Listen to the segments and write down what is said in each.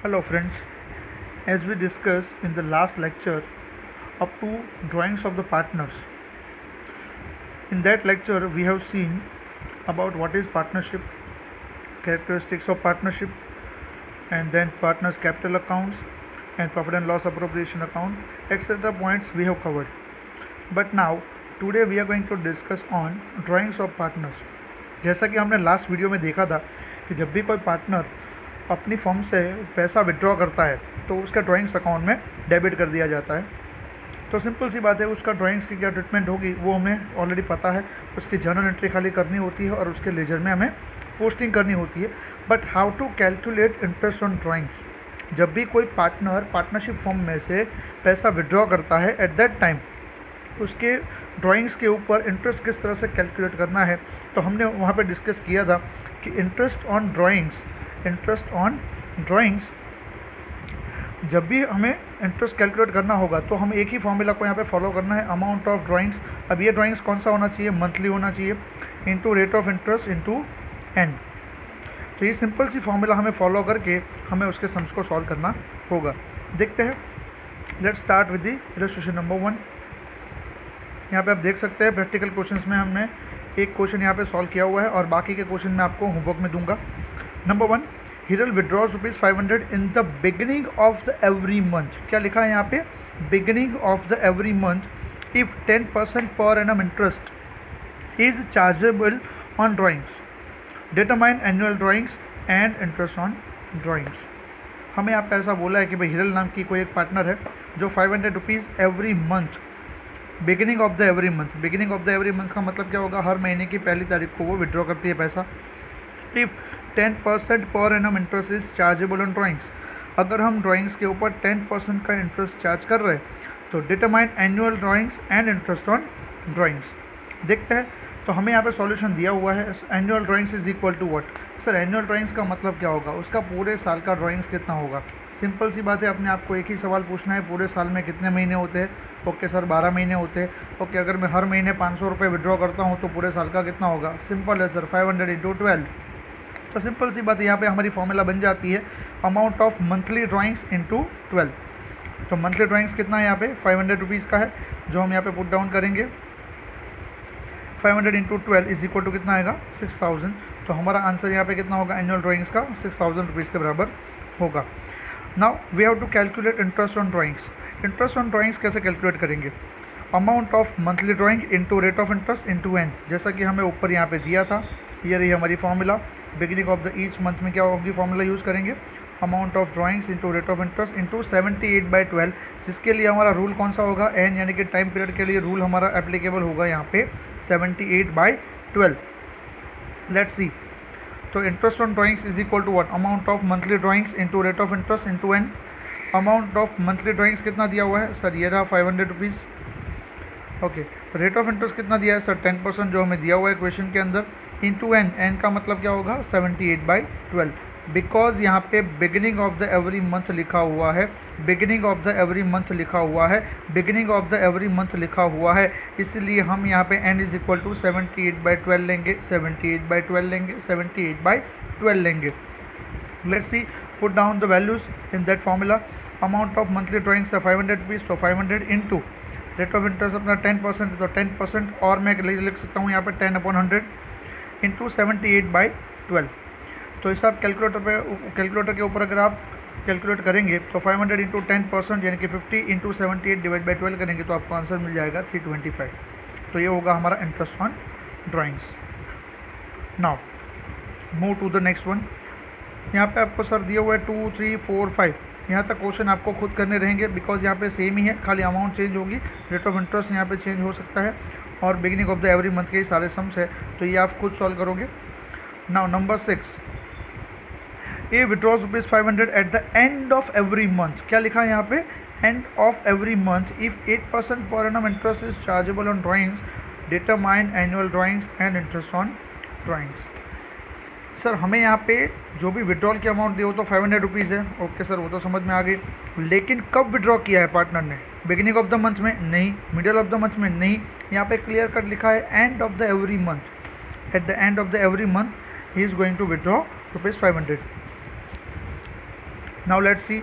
Hello friends, as we discussed in the last lecture up to drawings of the partners. In that lecture we have seen about what is partnership, characteristics of partnership, and then partners capital accounts and profit and loss appropriation account, etc. points we have covered. But now today we are going to discuss on drawings of partners. जैसा कि हमने last video में देखा था कि जब भी कोई पार्टनर अपनी फर्म से पैसा विड्रॉ करता है तो उसका ड्राइंग्स अकाउंट में डेबिट कर दिया जाता है। तो सिंपल सी बात है, उसका ड्राइंग्स की क्या ट्रीटमेंट होगी वो हमें ऑलरेडी पता है। उसकी जर्नल एंट्री खाली करनी होती है और उसके लेजर में हमें पोस्टिंग करनी होती है। But how to calculate interest on drawings? जब भी कोई पार्टनर पार्टनरशिप फर्म में से पैसा विड्रॉ करता है, एट दैट टाइम उसके ड्राइंग्स के ऊपर इंटरेस्ट किस तरह से कैलकुलेट करना है, तो हमने वहाँ पे डिस्कस किया था कि इंटरेस्ट ऑन ड्राइंग्स जब भी हमें इंटरेस्ट कैलकुलेट करना होगा तो हमें एक ही फॉर्मूला को यहाँ पे फॉलो करना है, अमाउंट ऑफ ड्राइंग्स। अब ये ड्राइंग्स कौन सा होना चाहिए? मंथली होना चाहिए, into rate of interest into n. तो ये सिंपल सी फॉर्मूला हमें फॉलो करके हमें उसके सम्स को सॉल्व करना होगा। देखते हैं, let's start with the illustration number 1। यहाँ पे आप देख सकते हैं प्रैक्टिकल क्वेश्चंस में हमने एक क्वेश्चन यहाँ पे सॉल्व किया हुआ है और बाकी के क्वेश्चन मैं आपको होमवर्क में दूंगा। Number 1, Hiral withdraws ₹500 in the beginning of the every month. क्या लिखा है यहाँ पे? Beginning of the every month if 10% per annum interest is chargeable on drawings, determine annual drawings and interest on drawings. हमें यहाँ पे ऐसा बोला है कि भाई हिरल नाम की कोई एक पार्टनर है जो ₹500 every month, beginning of the every month. Beginning of the every month का मतलब क्या होगा? हर महीने की पहली तारीख को वो विड्रॉ करती है पैसा। If 10% per annum interest is chargeable on drawings, अगर हम ड्राइंग्स के ऊपर 10% का इंटरेस्ट चार्ज कर रहे हैं तो determine annual drawings and interest on drawings. देखते हैं, तो हमें यहाँ पे सॉल्यूशन दिया हुआ है। Annual drawings is equal to what? Sir annual drawings का मतलब क्या होगा? उसका पूरे साल का ड्राइंग्स कितना होगा? सिंपल सी बात है, अपने आप को एक ही सवाल पूछना है, पूरे साल में कितने महीने होते हैं? ओके सर 12 महीने होते हैं। ओके, अगर मैं हर महीने 500 रुपये विड्रॉ करता हूँ तो पूरे साल का कितना होगा? सिंपल है सर, 500 इंटू 12। तो सिंपल सी बात है, यहाँ पे हमारी फॉर्मूला बन जाती है amount of monthly drawings into 12। तो मंथली ड्राइंग्स कितना है यहाँ पे? ₹500 का है, जो हम यहाँ पे पुट डाउन करेंगे। 500 इंटू 12 इज इक्वल टू कितना आएगा? 6000। तो हमारा आंसर यहाँ पे कितना होगा एनुअल ड्राइंग्स का? ₹6000 के बराबर होगा। Now we have to calculate interest on drawings. Interest on drawings कैसे कैलकुलेट करेंगे? Amount of monthly drawing into rate of interest into n, जैसा कि हमें ऊपर यहाँ पे दिया था। ये रही हमारी formula. Beginning of the each month में क्या होगी फॉर्मूला यूज़ करेंगे? Amount of drawings into rate of interest into 78/12, जिसके लिए हमारा रूल कौन सा होगा? एन, यानी कि टाइम पीरियड के लिए रूल हमारा एप्लीकेबल होगा यहाँ पे 78/12। लेट्स सी, तो interest on drawings is equal to what? Amount of monthly drawings into rate of interest into n. Amount of monthly drawings कितना दिया हुआ है सर? ये रहा ₹500। ओके, रेट ऑफ इंटरेस्ट कितना दिया है सर? 10%, जो हमें दिया हुआ है क्वेश्चन के अंदर, इंटू एन। एन का मतलब क्या होगा? 78/12। बिकॉज यहाँ पे beginning of the every month लिखा हुआ है, beginning of the every month लिखा हुआ है, beginning of the every month लिखा हुआ है, इसलिए हम यहाँ पे n इज इक्वल टू 78/12 लेंगे, 78/12 लेंगे, 78/12 लेंगे। Let's see, put down the values in that formula. Amount of monthly drawings है ₹500, तो 500 इंटू रेट ऑफ इंटरेस्ट अपना 10%, तो 10%, और मैं लिख सकता हूँ यहाँ पे 10/100 इंटू 78/12। तो इस आप कैलकुलेटर के ऊपर अगर आप कैलकुलेट करेंगे तो 500 इंटू 10% यानी कि 50 इंटू 78/12 करेंगे तो आपको आंसर मिल जाएगा 325। तो ये होगा हमारा interest on drawings. Now move to the next one. यहाँ पे आपको सर दिया हुआ है 2, 3, 4, 5, यहाँ तक क्वेश्चन आपको खुद करने रहेंगे, बिकॉज यहाँ पे सेम ही है, खाली अमाउंट चेंज होगी, रेट ऑफ इंटरेस्ट यहाँ पे चेंज हो सकता है, और beginning of the every month के ही सारे सम्स है, तो ये आप खुद सॉल्व करोगे। Now number 6, A withdraws ₹500 eight the end of every month. क्या लिखा है यहाँ पे? End of every month if 8% per annum interest is chargeable on drawings, determine annual drawings and interest on drawings. Sir हमें यहाँ पे जो भी विड्रॉल की अमाउंट दी हो तो ₹500 है। ओके सर, वो तो समझ में आ गई, लेकिन कब विड्रॉ किया है पार्टनर ने? बिगिनिंग ऑफ द मंथ में नहीं, मिडिल ऑफ द मंथ में नहीं, यहाँ पे क्लियर कट लिखा है end of the every month. At the end of the every month he is going to withdraw ₹500। Now let's see,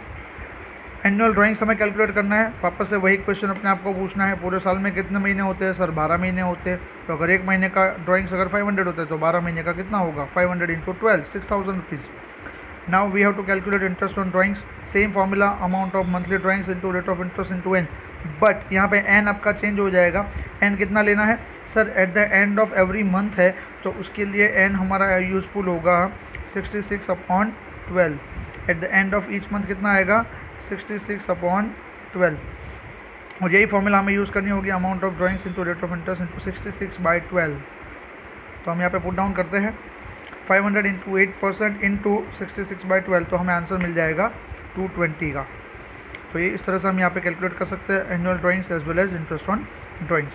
annual drawings हमें calculate करना है। वापस से वही क्वेश्चन अपने आप को पूछना है, पूरे साल में कितने महीने होते हैं? सर 12 महीने होते हैं। तो अगर एक महीने का ड्राइंग्स अगर 500 होता है तो 12 महीने का कितना होगा? 500 into 12, 6000 rupees. Now we have to calculate interest on drawings. Same formula, amount of monthly drawings into rate of interest into n. But यहाँ पे एन आपका चेंज हो जाएगा। एन कितना लेना है? Sir at the end of every month है तो उसके लिए एन हमारा यूजफुल होगा 66/12। Eight the end of each month कितना आएगा? 66/12। और यही फॉर्मूला हमें यूज़ करनी होगी, amount of drawings into rate of interest into 66/12। तो हम यहाँ पे पुट डाउन करते हैं 500 इंटू 8% इंटू 66/12, तो हमें आंसर मिल जाएगा 220 का। तो ये इस तरह से हम यहाँ पे कैलकुलेट कर सकते हैं annual drawings as well as interest on drawings.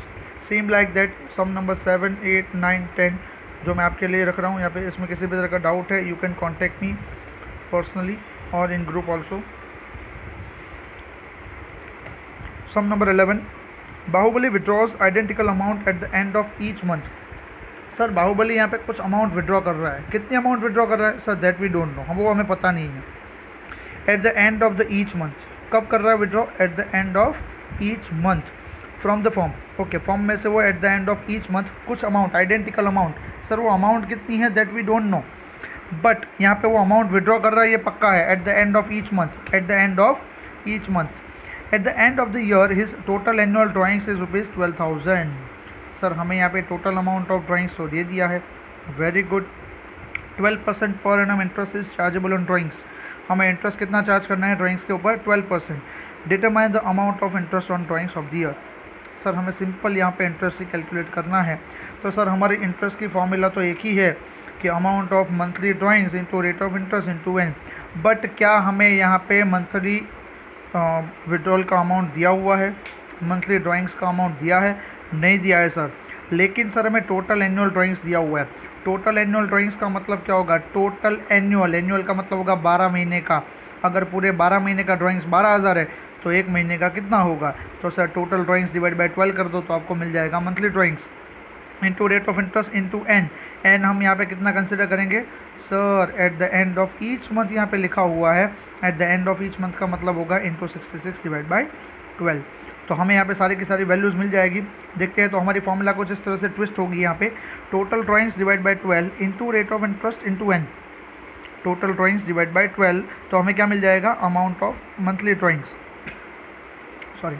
Same like that some number 7, 8, 9, 10 जो मैं आपके लिए रख रहा हूँ यहाँ पे, इसमें किसी भी तरह का डाउट है you can contact me personally और in group also. Sum number 11, Baahubali withdraws identical amount at the end of each month. Sir Baahubali यहाँ पे कुछ अमाउंट विड्रॉ कर रहा है, कितनी अमाउंट विड्रॉ कर रहा है? Sir that we don't know, हम वो हमें पता नहीं है। At the end of the each month, कब कर रहा है withdraw? At the end of each month from the form. Okay, form में से वो at the end of each month कुछ अमाउंट, आइडेंटिकल अमाउंट। सर वो अमाउंट कितनी है? That we don't know, but यहाँ पे वो अमाउंट विड्रॉ कर रहा है ये पक्का है। At the end of each month, at the end of each month. At the end of the year his total annual drawings is rupees 12,000। Sir हमें यहाँ पे टोटल अमाउंट ऑफ ड्राइंग्स तो दे दिया है, very good. 12% per annum interest is chargeable on drawings. हमें interest कितना charge करना है ड्राइंग्स के ऊपर? 12%। Determine the amount of interest on drawings of the year. Sir हमें सिंपल यहाँ पे इंटरेस्ट ही कैलकुलेट करना है। तो सर हमारी इंटरेस्ट की फॉर्मूला तो एक ही है कि amount of monthly drawings into rate of interest into n. But क्या हमें यहाँ पे मंथली विड्रॉल का अमाउंट दिया हुआ है? मंथली ड्राइंग्स का अमाउंट दिया है? नहीं दिया है सर। लेकिन सर हमें टोटल एनुअल ड्राइंग्स दिया हुआ है। टोटल एनुअल ड्राइंग्स का मतलब क्या होगा? टोटल एनुअल, एनुअल का मतलब होगा 12 महीने का। अगर पूरे 12 महीने का ड्राइंग्स 12,000 है तो एक महीने का कितना होगा? तो sir total drawings divide by 12 कर दो तो आपको मिल जाएगा monthly drawings into rate of interest into n. N हम यहाँ पे कितना कंसिडर करेंगे? Sir at the end of each month यहाँ पे लिखा हुआ है, at the end of each month का मतलब होगा इंटू 66 डिवाइड बाई 12। तो हमें यहाँ पे सारी की सारी वैल्यूज़ मिल जाएगी। देखते हैं तो हमारी फॉर्मूला कुछ इस तरह से ट्विस्ट होगी यहाँ पे, total drawings divide by 12 into rate of interest into n. Total drawings divide by 12, तो हमें क्या मिल जाएगा? Amount of monthly drawings, sorry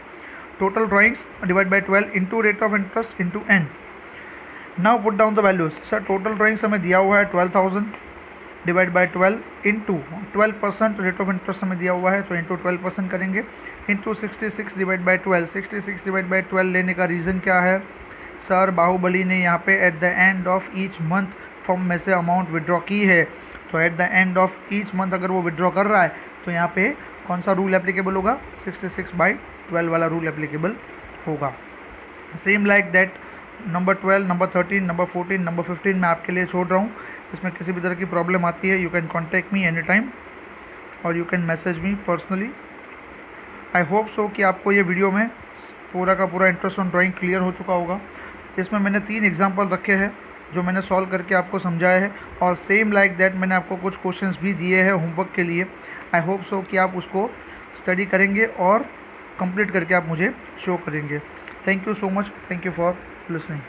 total drawings divide by 12 into rate of interest into n. Now put down the values. Sir total drawings हमें दिया हुआ है 12,000 divide by 12 into 12% rate of interest हमें दिया हुआ है तो इंटू 12% करेंगे into 66 divide by 12। 66 divide by 12 लेने का रीज़न क्या है? सर बाहुबली ने यहाँ पे eight the end of each month form में से अमाउंट विड्रॉ की है, तो eight the end of each month अगर वो विड्रॉ कर रहा है तो यहाँ पे कौन सा रूल एप्लीकेबल होगा? 66/12 वाला रूल एप्लीकेबल होगा। Same like that number 12, number 13, number 14, number 15 मैं आपके लिए छोड़ रहा हूँ। इसमें किसी भी तरह की प्रॉब्लम आती है you can contact me any time और you can message me personally. I hope so कि आपको ये वीडियो में पूरा का पूरा इंटरेस्ट ऑन ड्राइंग क्लियर हो चुका होगा। इसमें मैंने 3 एग्जाम्पल रखे हैं जो मैंने सॉल्व करके आपको समझाया है और सेम लाइक दैट मैंने आपको कुछ क्वेश्चंस भी दिए हैं होमवर्क के लिए। आई होप सो कि आप उसको स्टडी करेंगे और कंप्लीट करके आप मुझे शो करेंगे। Thank you so much, thank you for listening.